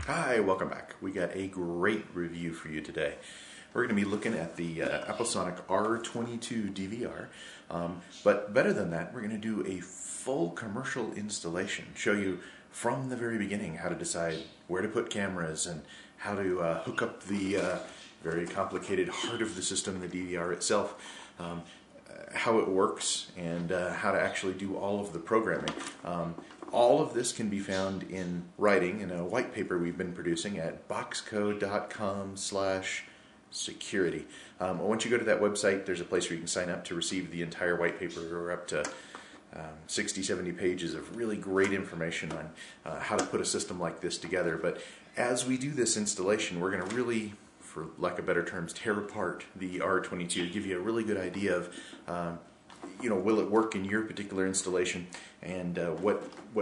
Hi, welcome back. We got a great review for you today. We're going to be looking at the Aposonic R22 DVR, but better than that, we're going to do a full commercial installation, show you from the very beginning how to decide where to put cameras and how to hook up the very complicated heart of the system, the DVR itself, how it works, and how to actually do all of the programming. All of this can be found in writing in a white paper we've been producing at boxco.com/security. Once you go to that website, there's a place where you can sign up to receive the entire white paper, or up to 60, 70 pages of really great information on how to put a system like this together. But as we do this installation, we're going to really, for lack of better terms, tear apart the R22 to give you a really good idea of will it work in your particular installation, and what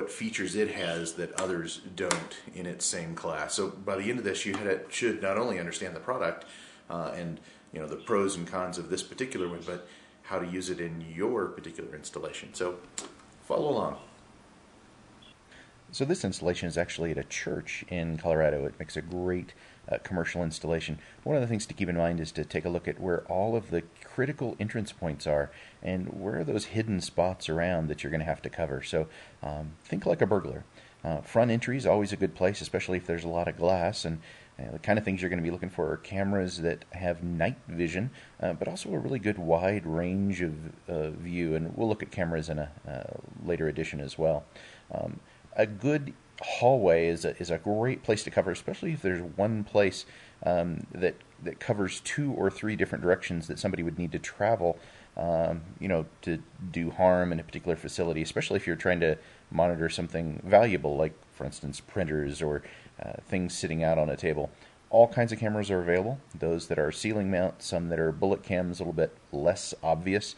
features it has that others don't in its same class. So by the end of this, you should not only understand the product and the pros and cons of this particular one, but how to use it in your particular installation. So follow along. So this installation is actually at a church in Colorado. It makes a great commercial installation. One of the things to keep in mind is to take a look at where all of the critical entrance points are and where are those hidden spots around that you're going to have to cover. So think like a burglar. Front entry is always a good place, especially if there's a lot of glass, and the kind of things you're going to be looking for are cameras that have night vision, but also a really good wide range of view, and we'll look at cameras in a later edition as well. A good hallway is a great place to cover, especially if there's one place that covers 2 or 3 different directions that somebody would need to travel, to do harm in a particular facility, especially if you're trying to monitor something valuable, like, for instance, printers or things sitting out on a table. All kinds of cameras are available, those that are ceiling mount, some that are bullet cams, a little bit less obvious,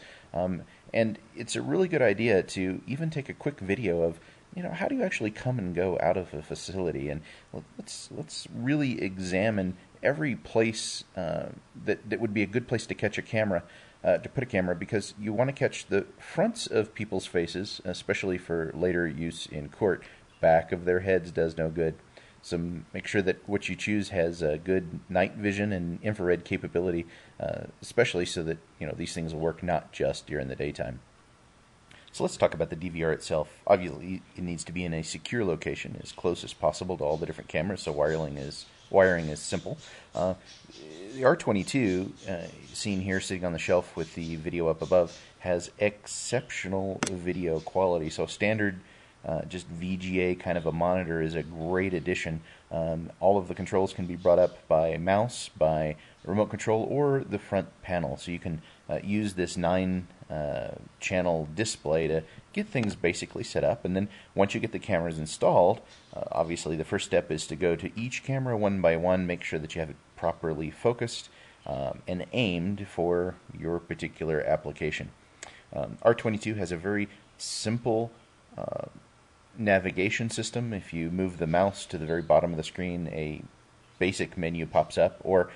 and it's a really good idea to even take a quick video of how do you actually come and go out of a facility, and let's really examine every place that would be a good place to catch a camera, to put a camera, because you want to catch the fronts of people's faces, especially for later use in court. Back of their heads does no good. So make sure that what you choose has good night vision and infrared capability, especially so that these things will work not just during the daytime. So let's talk about the DVR itself. Obviously, it needs to be in a secure location, as close as possible to all the different cameras, so wiring is simple. The R22, seen here sitting on the shelf with the video up above, has exceptional video quality. So standard, just VGA kind of a monitor is a great addition. All of the controls can be brought up by mouse, by remote control, or the front panel. So you can use this 9-channel display to get things basically set up. And then once you get the cameras installed, obviously the first step is to go to each camera one by one, make sure that you have it properly focused and aimed for your particular application. R22 has a very simple navigation system. If you move the mouse to the very bottom of the screen, a basic menu pops up, or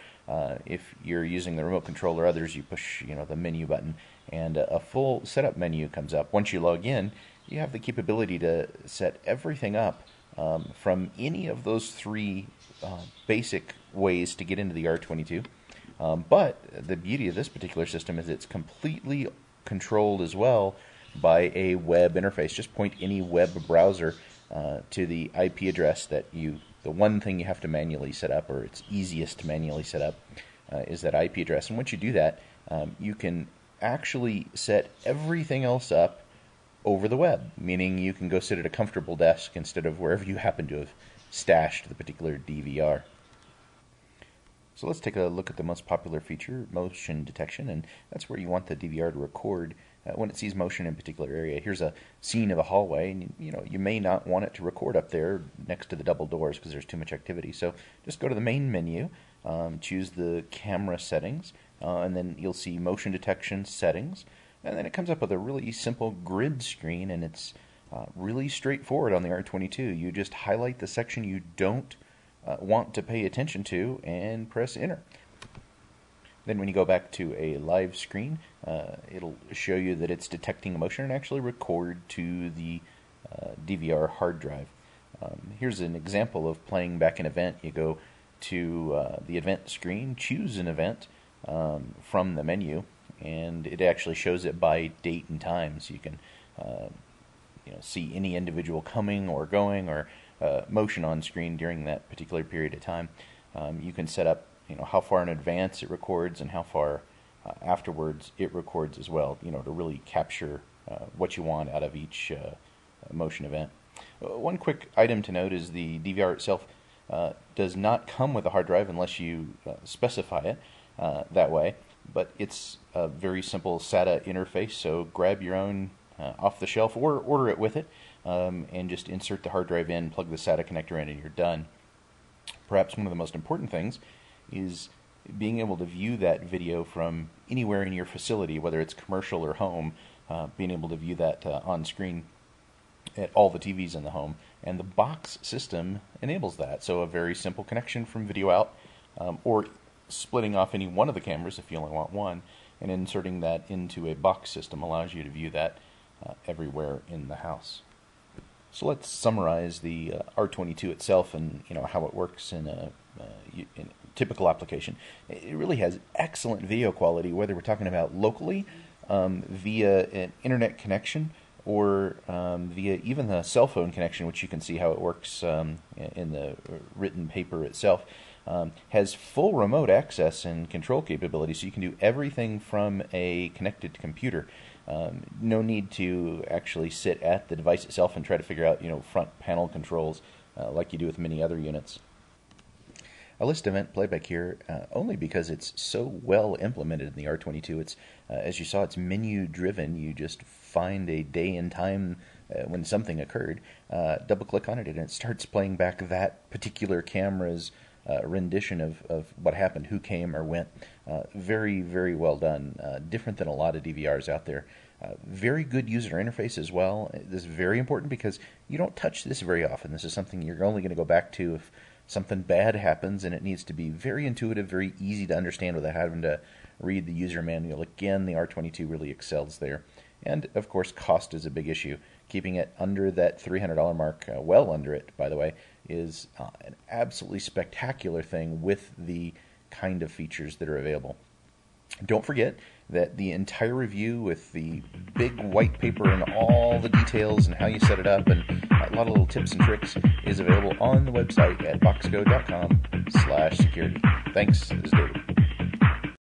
if you're using the remote control or others, you push the menu button and a full setup menu comes up. Once you log in, you have the capability to set everything up from any of those 3 basic ways to get into the R22. But the beauty of this particular system is it's completely controlled as well by a web interface. Just point any web browser to the IP address that the one thing you have to manually set up, or it's easiest to manually set up, is that IP address. And once you do that, you can actually set everything else up over the web, meaning you can go sit at a comfortable desk instead of wherever you happen to have stashed the particular DVR. So let's take a look at the most popular feature, motion detection, and that's where you want the DVR to record when it sees motion in a particular area. Here's a scene of a hallway, and you may not want it to record up there next to the double doors because there's too much activity. So just go to the main menu, choose the camera settings, and then you'll see motion detection settings, and then it comes up with a really simple grid screen, and it's really straightforward on the R22. You just highlight the section you don't want to pay attention to and press enter. Then when you go back to a live screen, it'll show you that it's detecting motion and actually record to the DVR hard drive. Here's an example of playing back an event. You go to the event screen, choose an event from the menu, and it actually shows it by date and time, so you can see any individual coming or going or motion on screen during that particular period of time. You can set up how far in advance it records and how far afterwards it records as well, to really capture what you want out of each motion event. One quick item to note is the DVR itself does not come with a hard drive unless you specify it that way, but it's a very simple SATA interface, so grab your own off the shelf or order it with it, and just insert the hard drive in, plug the SATA connector in, and you're done. Perhaps one of the most important things is being able to view that video from anywhere in your facility, whether it's commercial or home, being able to view that on screen at all the TVs in the home, and the box system enables that. So a very simple connection from video out, or splitting off any one of the cameras if you only want one, and inserting that into a box system allows you to view that everywhere in the house. So let's summarize the R22 itself and how it works in a typical application. It really has excellent video quality, whether we're talking about locally via an internet connection or via even the cell phone connection, which you can see how it works in the written paper itself. Has full remote access and control capability, so you can do everything from a connected computer. No need to actually sit at the device itself and try to figure out front panel controls like you do with many other units. I list event playback here only because it's so well implemented in the R22. It's as you saw, it's menu driven. You just find a day and time when something occurred, double click on it, and it starts playing back that particular camera's rendition of what happened, who came or went. Very, very well done. Different than a lot of DVRs out there. Very good user interface as well. This is very important because you don't touch this very often. This is something you're only going to go back to if something bad happens, and it needs to be very intuitive, very easy to understand without having to read the user manual. Again, the R22 really excels there. And, of course, cost is a big issue. Keeping it under that $300 mark, well under it, by the way, is an absolutely spectacular thing with the kind of features that are available. Don't forget that the entire review with the big white paper and all the details and how you set it up and a lot of little tips and tricks is available on the website at boxco.com/security. Thanks. This is David.